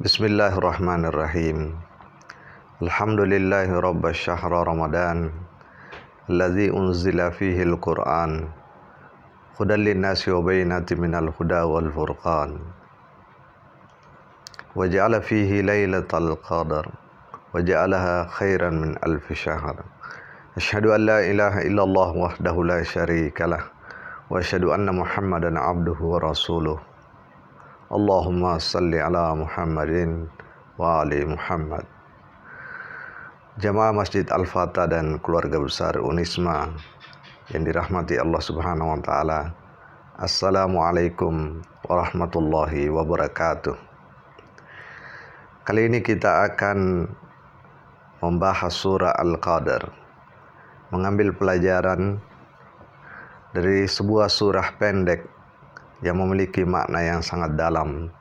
Bismillahirrahmanirrahim. Alhamdulillahi rabbil syahr Ramadan alladzi unzila fihi al-Qur'an hudan lin-nasi wa bayyinatin minal huda wal furqan wa ja'ala fihi lailatal qadar wa ja'alaha khairan min alfi syahr. Asyhadu an la ilaha illallah wahdahu la syarikalah wa asyhadu anna Muhammadan abduhu wa rasuluh. Allahumma salli ala Muhammadin wa ali Muhammad. Jamaah Masjid Al-Fatah dan keluarga besar Unisma yang dirahmati Allah Subhanahu wa taala. Assalamualaikum warahmatullahi wabarakatuh. Kali ini kita akan membahas surah Al-Qadar, mengambil pelajaran dari sebuah surah pendek yang memiliki makna yang sangat dalam,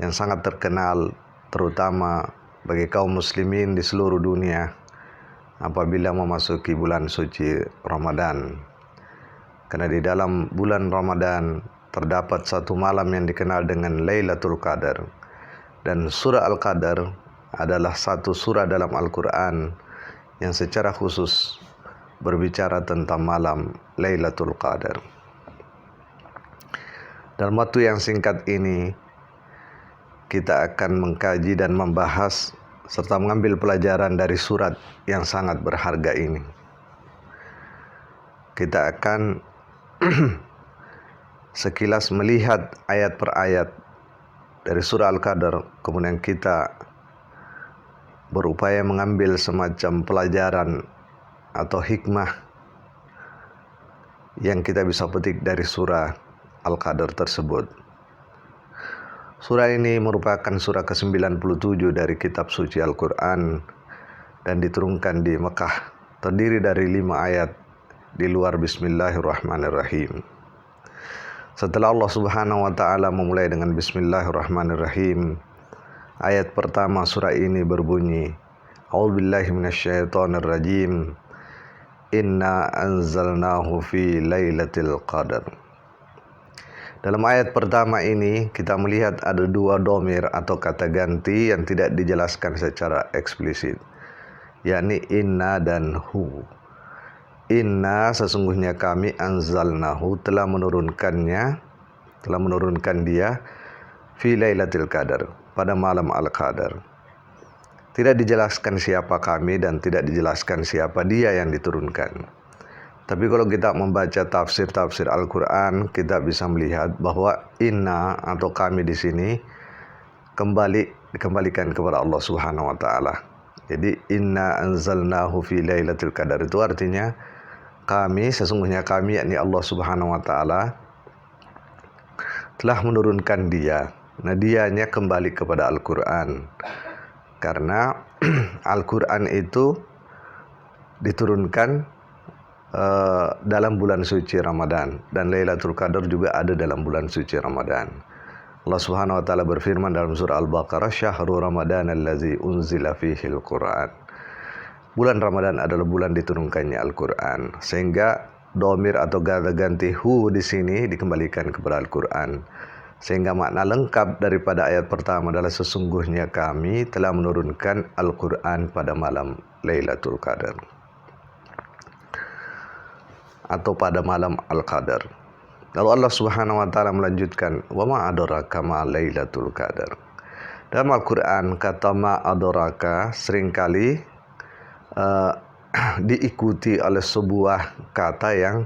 yang sangat terkenal terutama bagi kaum muslimin di seluruh dunia apabila memasuki bulan suci Ramadan. Karena di dalam bulan Ramadan terdapat satu malam yang dikenal dengan Lailatul Qadar. Dan surah Al-Qadar adalah satu surah dalam Al-Quran yang secara khusus berbicara tentang malam Lailatul Qadar. Dalam waktu yang singkat ini, kita akan mengkaji dan membahas serta mengambil pelajaran dari surat yang sangat berharga ini. Kita akan sekilas melihat ayat per ayat dari surah Al-Qadar, kemudian kita berupaya mengambil semacam pelajaran atau hikmah yang kita bisa petik dari surah Al-Qadar tersebut. Surah ini merupakan surah ke-97 dari kitab suci Al-Quran dan diturunkan di Mekah, terdiri dari 5 ayat di luar Bismillahirrahmanirrahim. Setelah Allah Subhanahu wa taala memulai dengan Bismillahirrahmanirrahim, ayat pertama surah ini berbunyi, A'udzubillahi minasyaitonirrajim. Inna anzalnahu fi lailatul qadar. Dalam ayat pertama ini kita melihat ada dua dhamir atau kata ganti yang tidak dijelaskan secara eksplisit, yakni inna dan hu. Inna, sesungguhnya kami, anzalnahu, telah menurunkan dia fi lailatul qadar, pada malam Al-Qadar. Tidak dijelaskan siapa kami dan tidak dijelaskan siapa dia yang diturunkan. Tapi kalau kita membaca tafsir-tafsir Al-Quran, kita bisa melihat bahwa inna atau kami di sini dikembalikan kepada Allah Subhanahu wa taala. Jadi inna anzalnahu fi lailatul qadar itu artinya kami, sesungguhnya kami, yakni Allah Subhanahu wa taala, telah menurunkan dia. Nah, dianya kembali kepada Al-Quran. Karena Al-Quran itu diturunkan dalam bulan suci Ramadan, dan Lailatul Qadar juga ada dalam bulan suci Ramadan. Allah Subhanahu wa taala berfirman dalam surah Al-Baqarah, Syahrul Ramadan allazi unzila fihi al-Qur'an. Bulan Ramadan adalah bulan diturunkannya Al-Qur'an, sehingga dhamir atau kata ganti hu di sini dikembalikan kepada Al-Qur'an. Sehingga makna lengkap daripada ayat pertama adalah sesungguhnya kami telah menurunkan Al-Qur'an pada malam Lailatul Qadar atau pada malam Al-Qadar. Lalu Allah Subhanahu wa taala melanjutkan, wa ma adraka ma lailatul qadar. Dalam Al-Qur'an kata ma adraka seringkali diikuti oleh sebuah kata yang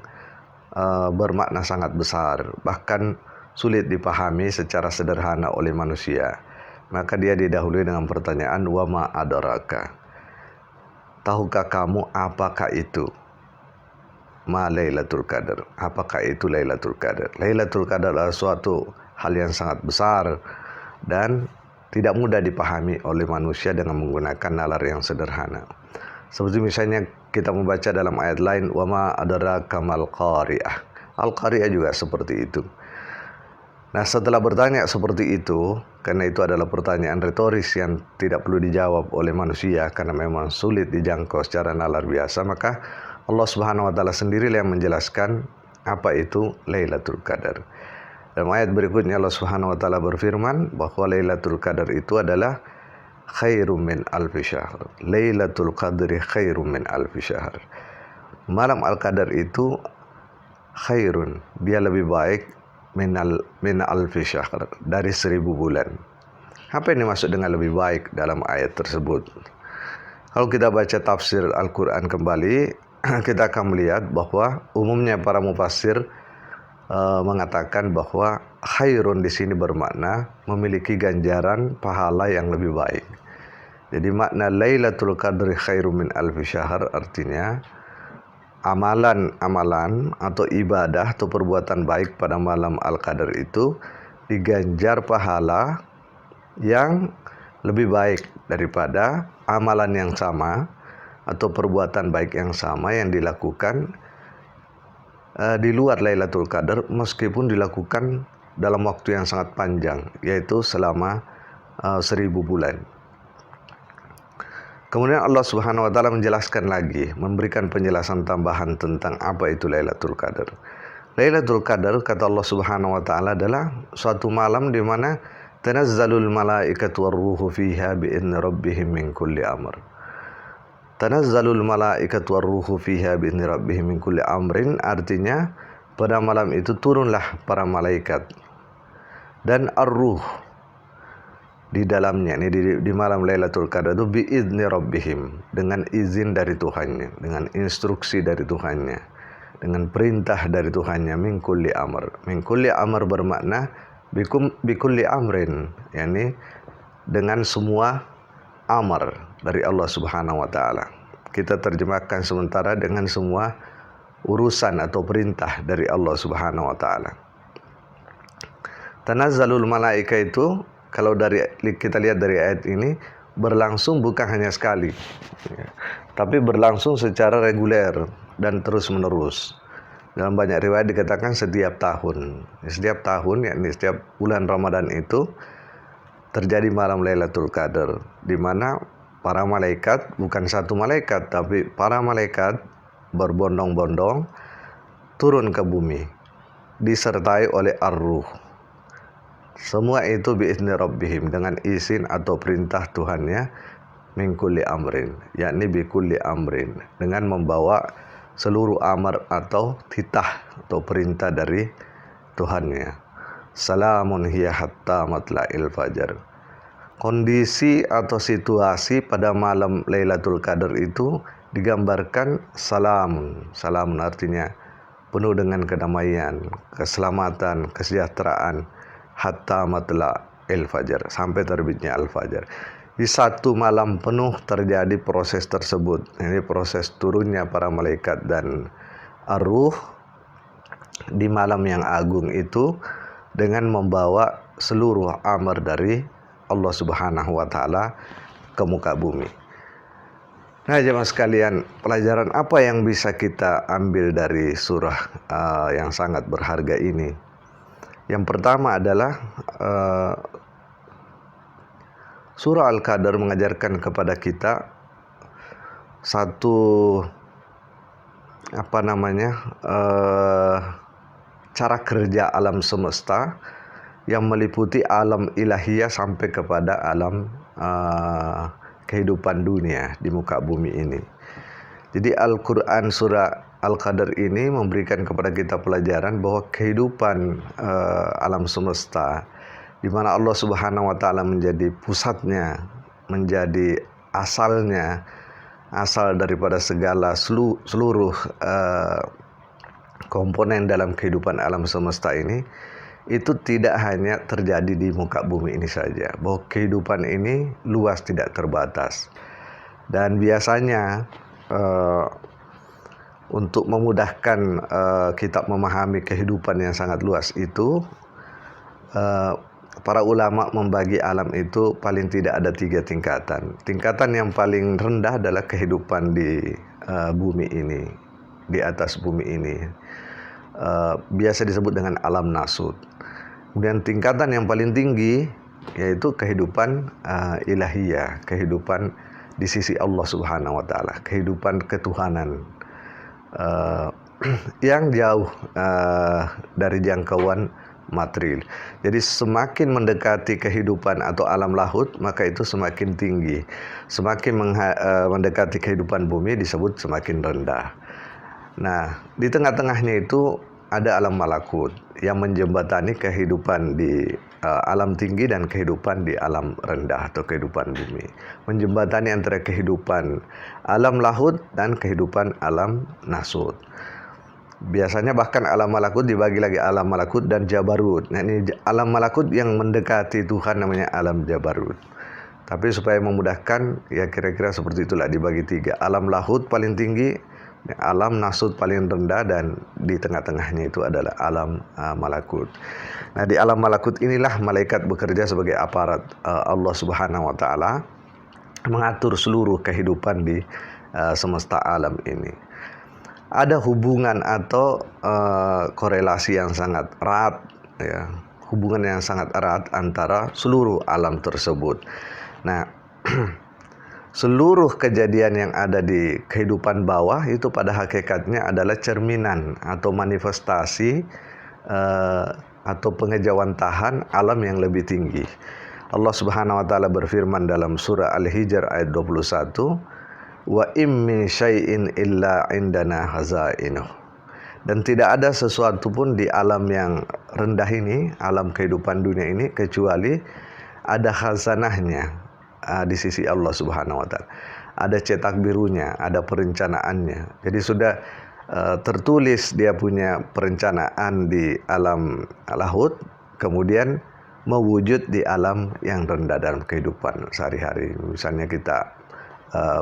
bermakna sangat besar, bahkan sulit dipahami secara sederhana oleh manusia. Maka dia didahului dengan pertanyaan, wa ma adraka. Tahukah kamu apakah itu ma Lailatul Qadar? Apakah itu Lailatul Qadar? Lailatul Qadar adalah suatu hal yang sangat besar dan tidak mudah dipahami oleh manusia dengan menggunakan nalar yang sederhana. Seperti misalnya kita membaca dalam ayat lain, wa ma adraka mal qari'ah. Al-Qari'ah juga seperti itu. Nah, setelah bertanya seperti itu, karena itu adalah pertanyaan retoris yang tidak perlu dijawab oleh manusia karena memang sulit dijangkau secara nalar biasa, maka Allah Subhanahu wa taala sendirilah yang menjelaskan apa itu Lailatul Qadar. Dalam ayat berikutnya Allah Subhanahu wa taala berfirman bahwa Lailatul Qadar itu adalah khairum min alfi syahr. Lailatul Qadri khairum min alfi syahr. Malam Al-Qadar itu khairun, dia lebih baik min alfi syahr, dari 1000 bulan. Apa yang dimaksud dengan lebih baik dalam ayat tersebut? Kalau kita baca tafsir Al-Quran kembali, kita akan melihat bahwa umumnya para mufassir mengatakan bahwa khairun di sini bermakna memiliki ganjaran pahala yang lebih baik. Jadi makna Lailatul Qadri khairum min alfi syahr artinya amalan-amalan atau ibadah atau perbuatan baik pada malam Al-Qadar itu diganjar pahala yang lebih baik daripada amalan yang sama atau perbuatan baik yang sama yang dilakukan di luar Lailatul Qadar, meskipun dilakukan dalam waktu yang sangat panjang, yaitu selama 1000 bulan. Kemudian Allah Subhanahu wa taala menjelaskan lagi, memberikan penjelasan tambahan tentang apa itu Lailatul Qadar. Lailatul Qadar, kata Allah Subhanahu wa taala, adalah suatu malam di mana tanazzalul malaikatu warruhu fiha bi'idzni rabbihim min kulli amr. Tanazzalul malaikatu warruhu fiha bi'idzni rabbihim min kulli amrin, artinya pada malam itu turunlah para malaikat dan ar-ruh di dalamnya. Ini di malam Lailatul Qadar itu bi'idzni rabbihim, dengan izin dari Tuhannya, dengan instruksi dari Tuhannya, dengan perintah dari Tuhannya, min kulli amr. Min kulli amr bermakna bikulli amrin, yakni dengan semua amar dari Allah Subhanahu wa taala. Kita terjemahkan sementara dengan semua urusan atau perintah dari Allah Subhanahu wa taala. Tanazzalul malaika itu, kalau kita lihat dari ayat ini, berlangsung bukan hanya sekali, tapi berlangsung secara reguler dan terus menerus. Dalam banyak riwayat dikatakan setiap tahun. Setiap tahun, yakni setiap bulan Ramadan itu terjadi malam Lailatul Qadar, di mana para malaikat, bukan satu malaikat, tapi para malaikat berbondong-bondong turun ke bumi, disertai oleh ar-ruh. Semua itu bi'izni rabbihim, dengan izin atau perintah Tuhannya, min kulli amrin, yakni bi kulli amrin, dengan membawa seluruh amar atau titah atau perintah dari Tuhannya. Salamun hiya hatta matla'il fajar. Kondisi atau situasi pada malam Lailatul Qadar itu digambarkan salamun. Salamun artinya penuh dengan kedamaian, keselamatan, kesejahteraan, hatta matla'il fajar, sampai terbitnya al-fajar. Di satu malam penuh terjadi proses tersebut. Ini proses turunnya para malaikat dan ar-ruh di malam yang agung itu, dengan membawa seluruh amar dari Allah Subhanahu wa taala ke muka bumi. Nah, jemaah sekalian, pelajaran apa yang bisa kita ambil dari surah yang sangat berharga ini? Yang pertama adalah surah Al-Qadar mengajarkan kepada kita satu cara kerja alam semesta yang meliputi alam ilahiyah sampai kepada alam kehidupan dunia di muka bumi ini. Jadi Al-Quran surah Al-Qadar ini memberikan kepada kita pelajaran bahwa kehidupan alam semesta, di mana Allah Subhanahu wa taala menjadi pusatnya, menjadi asalnya, asal daripada segala seluruh komponen dalam kehidupan alam semesta ini, itu tidak hanya terjadi di muka bumi ini saja, bahwa kehidupan ini luas, tidak terbatas. Dan biasanya untuk memudahkan kita memahami kehidupan yang sangat luas itu, para ulama membagi alam itu paling tidak ada 3 tingkatan. Tingkatan yang paling rendah adalah kehidupan di bumi ini, di atas bumi ini, biasa disebut dengan alam nasut. Kemudian tingkatan yang paling tinggi yaitu kehidupan ilahiyah, kehidupan di sisi Allah Subhanahu wa taala, kehidupan ketuhanan yang jauh dari jangkauan material. Jadi semakin mendekati kehidupan atau alam lahut, maka itu semakin tinggi. Semakin mendekati kehidupan bumi disebut semakin rendah. Nah, di tengah-tengahnya itu ada alam malakut yang menjembatani kehidupan di alam tinggi dan kehidupan di alam rendah atau kehidupan bumi. Menjembatani antara kehidupan alam lahut dan kehidupan alam nasut. Biasanya bahkan alam malakut dibagi lagi alam malakut dan jabarut. Nah, ini alam malakut yang mendekati Tuhan namanya alam jabarut. Tapi supaya memudahkan, ya kira-kira seperti itulah, dibagi 3. Alam lahut paling tinggi, alam nasut paling rendah, dan di tengah-tengahnya itu adalah alam malakut. Nah, di alam malakut inilah malaikat bekerja sebagai aparat Allah Subhanahu wa taala, mengatur seluruh kehidupan di semesta alam ini. Ada hubungan atau korelasi yang sangat erat, ya, hubungan yang sangat erat antara seluruh alam tersebut. Nah, seluruh kejadian yang ada di kehidupan bawah itu pada hakikatnya adalah cerminan atau manifestasi atau pengejawantahan alam yang lebih tinggi. Allah Subhanahu wa taala berfirman dalam surah Al-Hijr ayat 21, "Wa im min syai'in illa indana khazainuh." Dan tidak ada sesuatu pun di alam yang rendah ini, alam kehidupan dunia ini, kecuali ada khazanahnya di sisi Allah Subhanahu wa taala. Ada cetak birunya, ada perencanaannya. Jadi sudah tertulis dia punya perencanaan di alam lahut, kemudian mewujud di alam yang rendah dalam kehidupan sehari-hari. Misalnya kita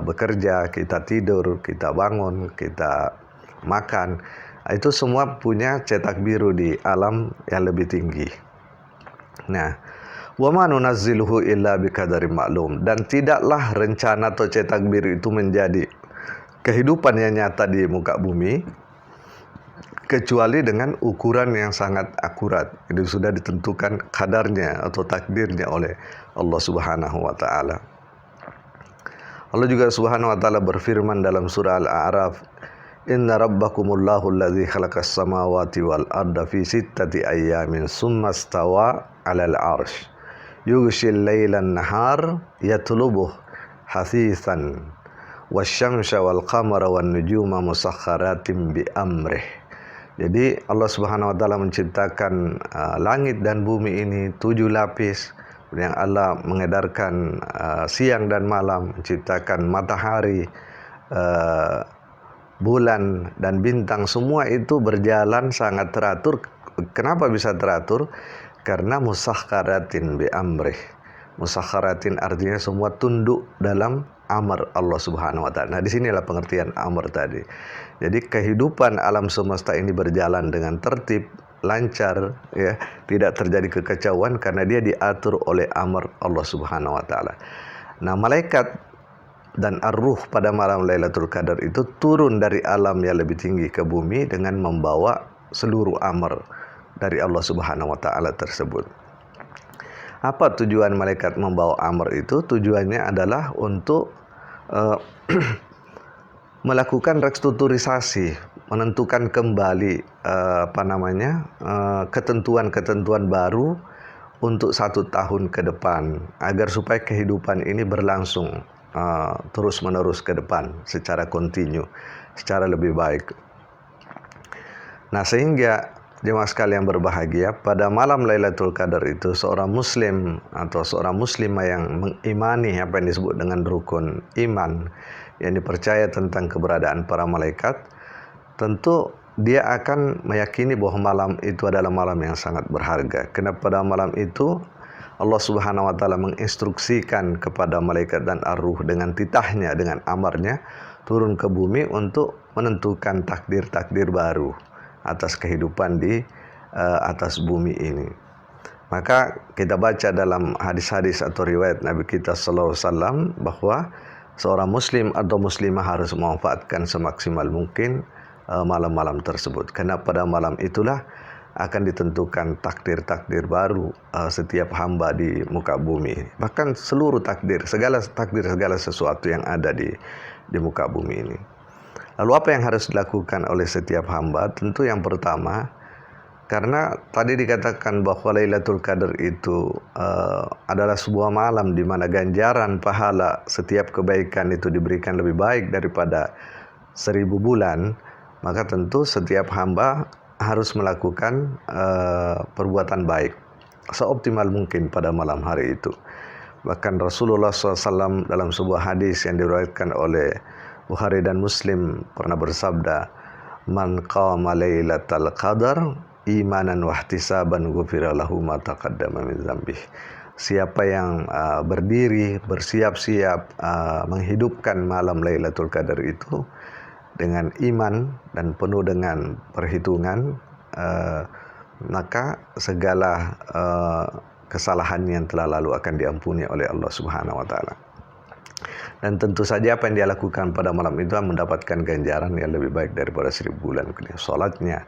bekerja, kita tidur, kita bangun, kita makan, itu semua punya cetak biru di alam yang lebih tinggi. Nah, wa ma nunazziluhu illa biqadarin ma'lum, dan tidaklah rencana atau cetak biru itu menjadi kehidupan yang nyata di muka bumi kecuali dengan ukuran yang sangat akurat. Itu sudah ditentukan kadarnya atau takdirnya oleh Allah Subhanahu wa taala. Allah juga Subhanahu wa taala berfirman dalam surah Al-A'raf, "Inna rabbakumullahu alladzi khalaqas samawati wal arda fi sittati ayyamin tsumma istawa 'alal 'arsy yughshil lailan nahar yatlubuh hasisan wasyamsa wal qamara wan nujuma musakhkharatin bi amrih." Jadi Allah Subhanahu wa taala menciptakan langit dan bumi ini 7 lapis, yang Allah mengedarkan siang dan malam, menciptakan matahari, bulan dan bintang, semua itu berjalan sangat teratur. Kenapa bisa teratur? Karena musakhkharatin bi amrih. Musakhkharatin artinya semua tunduk dalam amar Allah Subhanahu wa taala. Nah, disinilah pengertian amar tadi. Jadi kehidupan alam semesta ini berjalan dengan tertib, lancar, ya, tidak terjadi kekacauan karena dia diatur oleh amar Allah Subhanahu wa taala. Nah, malaikat dan ar-ruh pada malam Lailatul Qadar itu turun dari alam yang lebih tinggi ke bumi dengan membawa seluruh amar dari Allah Subhanahu wa taala tersebut. Apa tujuan malaikat membawa amar itu? Tujuannya adalah untuk melakukan restrukturisasi, menentukan kembali ketentuan-ketentuan baru untuk 1 tahun ke depan, agar supaya kehidupan ini berlangsung terus-menerus ke depan secara kontinu, secara lebih baik. Nah, sehingga jemaah sekalian berbahagia, pada malam Lailatul Qadar itu seorang muslim atau seorang muslimah yang mengimani apa yang disebut dengan rukun iman, yang dipercaya tentang keberadaan para malaikat, tentu dia akan meyakini bahwa malam itu adalah malam yang sangat berharga. Karena pada malam itu Allah Subhanahu wa taala menginstruksikan kepada malaikat dan ar-ruh dengan titahnya, dengan amarnya, turun ke bumi untuk menentukan takdir-takdir baru atas kehidupan di atas bumi ini. Maka kita baca dalam hadis-hadis atau riwayat Nabi kita sallallahu alaihi wasallam bahwa seorang muslim atau muslimah harus memanfaatkan semaksimal mungkin malam-malam tersebut, karena pada malam itulah akan ditentukan takdir-takdir baru setiap hamba di muka bumi. Bahkan seluruh takdir, segala sesuatu yang ada di muka bumi ini. Lalu apa yang harus dilakukan oleh setiap hamba? Tentu yang pertama, Karena tadi dikatakan bahwa Lailatul Qadar itu adalah sebuah malam di mana ganjaran pahala setiap kebaikan itu diberikan lebih baik daripada 1000 bulan, maka tentu setiap hamba harus melakukan perbuatan baik seoptimal mungkin pada malam hari itu. Bahkan Rasulullah SAW dalam sebuah hadis yang diriwayatkan oleh Bukhari dan Muslim pernah bersabda, "Man qama lailatal qadar imanan wahtisaban ghufira lahu ma taqaddama min dzambih." Siapa yang berdiri bersiap-siap menghidupkan malam Lailatul Qadar itu dengan iman dan penuh dengan perhitungan, maka segala kesalahan yang telah lalu akan diampuni oleh Allah Subhanahu wa taala. Dan tentu saja apa yang dia lakukan pada malam itu mendapatkan ganjaran yang lebih baik daripada 1000 bulan. Salatnya,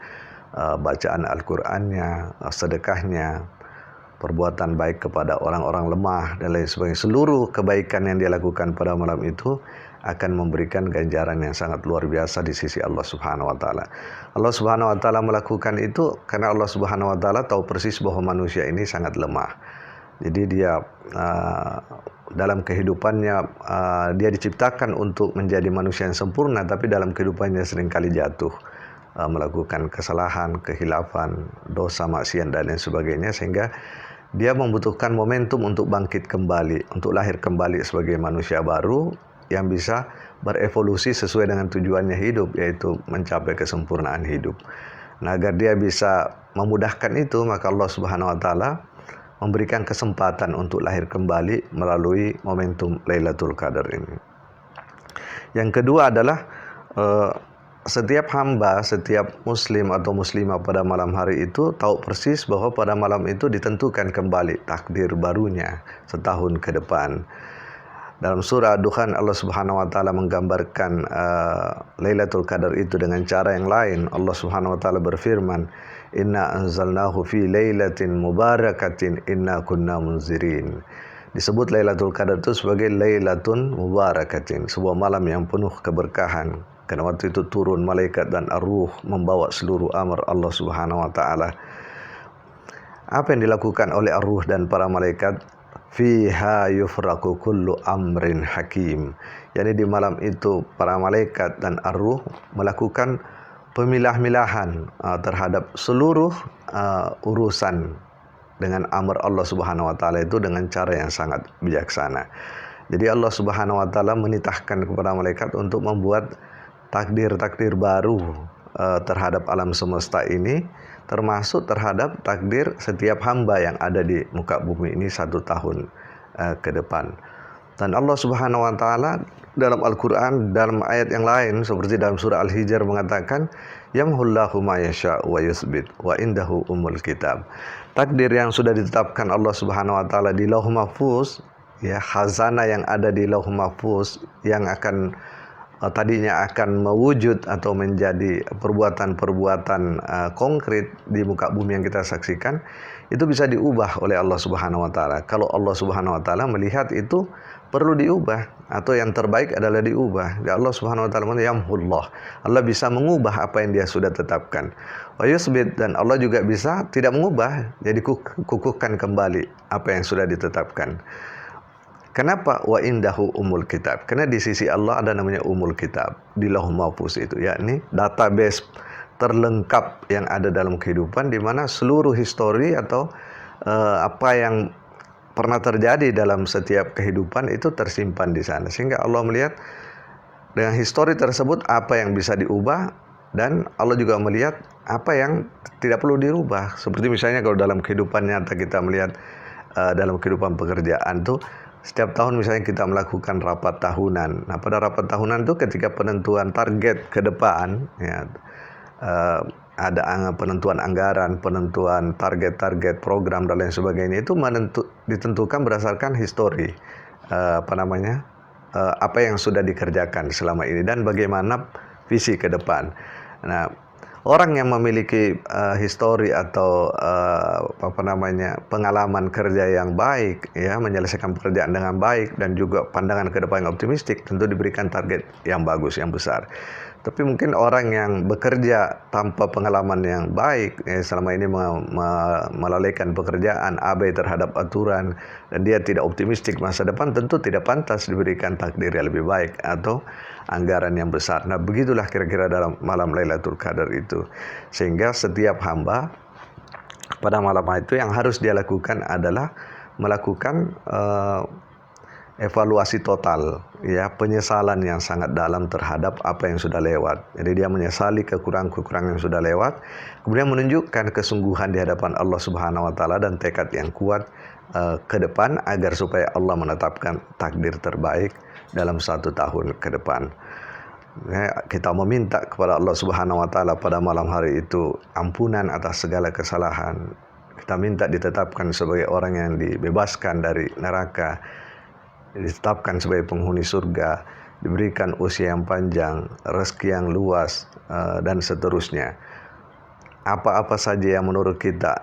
bacaan Al-Qur'annya, sedekahnya, perbuatan baik kepada orang-orang lemah dan lain sebagainya. Seluruh kebaikan yang dia lakukan pada malam itu akan memberikan ganjaran yang sangat luar biasa di sisi Allah Subhanahu wa taala. Allah Subhanahu wa taala melakukan itu karena Allah Subhanahu wa taala tahu persis bahwa manusia ini sangat lemah. Jadi dia dalam kehidupannya dia diciptakan untuk menjadi manusia yang sempurna, tapi dalam kehidupannya seringkali jatuh, melakukan kesalahan, kehilafan, dosa, maksiat dan lain sebagainya, sehingga dia membutuhkan momentum untuk bangkit kembali, untuk lahir kembali sebagai manusia baru yang bisa berevolusi sesuai dengan tujuannya hidup, yaitu mencapai kesempurnaan hidup. Nah, agar dia bisa memudahkan itu, maka Allah Subhanahu wa taala memberikan kesempatan untuk lahir kembali melalui momentum Lailatul Qadar ini. Yang kedua adalah setiap hamba, setiap muslim atau muslimah pada malam hari itu tahu persis bahwa pada malam itu ditentukan kembali takdir barunya setahun ke depan. Dalam surah Ad-Dukhan Allah Subhanahu wa taala menggambarkan Lailatul Qadar itu dengan cara yang lain. Allah Subhanahu wa taala berfirman, "Inna anzalnahu fi lailatin mubarakatin inna kunna munzirin." Disebut Lailatul Qadar itu sebagai Lailatun Mubarakatin, sebuah malam yang penuh keberkahan. Karena waktu itu turun malaikat dan ar-ruh membawa seluruh amar Allah Subhanahu wa taala. Apa yang dilakukan oleh ar-ruh dan para malaikat? Fiha yufraqu kullu amrin hakim. Yani di malam itu para malaikat dan ar-ruh melakukan pemilah-milahan terhadap seluruh urusan dengan amar Allah Subhanahu wa taala itu dengan cara yang sangat bijaksana. Jadi Allah Subhanahu wa taala menitahkan kepada malaikat untuk membuat takdir-takdir baru terhadap alam semesta ini, termasuk terhadap takdir setiap hamba yang ada di muka bumi ini 1 tahun ke depan. Dan Allah Subhanahu wa taala dalam Al-Qur'an dalam ayat yang lain seperti dalam surah Al-Hijr mengatakan, "Yamhullahu ma yasha' wa yutsbit wa indahu umul kitab." Takdir yang sudah ditetapkan Allah Subhanahu wa taala di Lauh Mahfuz, ya, khazanah yang ada di Lauh Mahfuz yang akan tadinya akan mewujud atau menjadi perbuatan-perbuatan konkret di muka bumi yang kita saksikan, itu bisa diubah oleh Allah Subhanahu wa taala. Kalau Allah Subhanahu wa taala melihat itu perlu diubah atau yang terbaik adalah diubah. Ya, Allah Subhanahu wa taala yamhullah. Allah bisa mengubah apa yang dia sudah tetapkan. Wa yusbit, dan Allah juga bisa tidak mengubah, jadi kukuhkan kembali apa yang sudah ditetapkan. Kenapa wa indahu umul kitab? Karena di sisi Allah ada namanya umul kitab di Lauh Mahfuz itu, yakni database terlengkap yang ada dalam kehidupan, di mana seluruh histori atau apa yang pernah terjadi dalam setiap kehidupan itu tersimpan di sana, sehingga Allah melihat dengan histori tersebut apa yang bisa diubah, dan Allah juga melihat apa yang tidak perlu dirubah. Seperti misalnya kalau dalam kehidupan nyata kita melihat dalam kehidupan pekerjaan tuh, setiap tahun misalnya kita melakukan rapat tahunan. Nah, pada rapat tahunan itu ketika penentuan target ke depan, ya, ada penentuan anggaran, penentuan target-target program dan lain sebagainya, itu ditentukan berdasarkan histori, apa yang sudah dikerjakan selama ini dan bagaimana visi ke depan. Nah, orang yang memiliki histori atau pengalaman kerja yang baik, ya, menyelesaikan pekerjaan dengan baik dan juga pandangan ke depan yang optimistik, tentu diberikan target yang bagus, yang besar. Tapi mungkin orang yang bekerja tanpa pengalaman yang baik, selama ini melalaikan pekerjaan, abai terhadap aturan, dan dia tidak optimistik masa depan, tentu tidak pantas diberikan takdir yang lebih baik atau anggaran yang besar. Nah, begitulah kira-kira dalam malam Lailatul Qadar itu. Sehingga setiap hamba pada malam itu yang harus dia lakukan adalah melakukan evaluasi total, ya, penyesalan yang sangat dalam terhadap apa yang sudah lewat. Jadi dia menyesali kekurangan-kekurangan yang sudah lewat, kemudian menunjukkan kesungguhan di hadapan Allah Subhanahu wa taala dan tekad yang kuat ke depan agar supaya Allah menetapkan takdir terbaik dalam 1 tahun ke depan. Kita meminta kepada Allah Subhanahu wa taala pada malam hari itu ampunan atas segala kesalahan. Kita minta ditetapkan sebagai orang yang dibebaskan dari neraka, ditetapkan sebagai penghuni surga, diberikan usia yang panjang, rezeki yang luas, dan seterusnya. Apa-apa saja yang menurut kita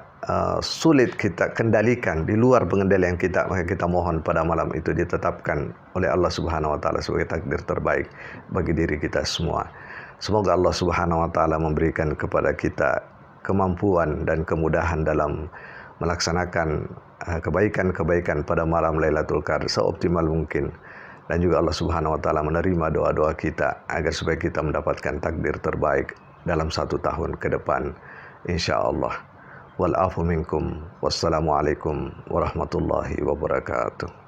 sulit kita kendalikan, di luar pengendalian kita, maka kita mohon pada malam itu ditetapkan oleh Allah Subhanahu wa taala sebagai takdir terbaik bagi diri kita semua. Semoga Allah Subhanahu wa taala memberikan kepada kita kemampuan dan kemudahan dalam melaksanakan kebaikan-kebaikan pada malam Lailatul Qadar seoptimal mungkin, dan juga Allah Subhanahu wa taala menerima doa-doa kita agar supaya kita mendapatkan takdir terbaik dalam 1 tahun ke depan insyaallah. Wal afu minkum. Wassalamualaikum warahmatullahi wabarakatuh.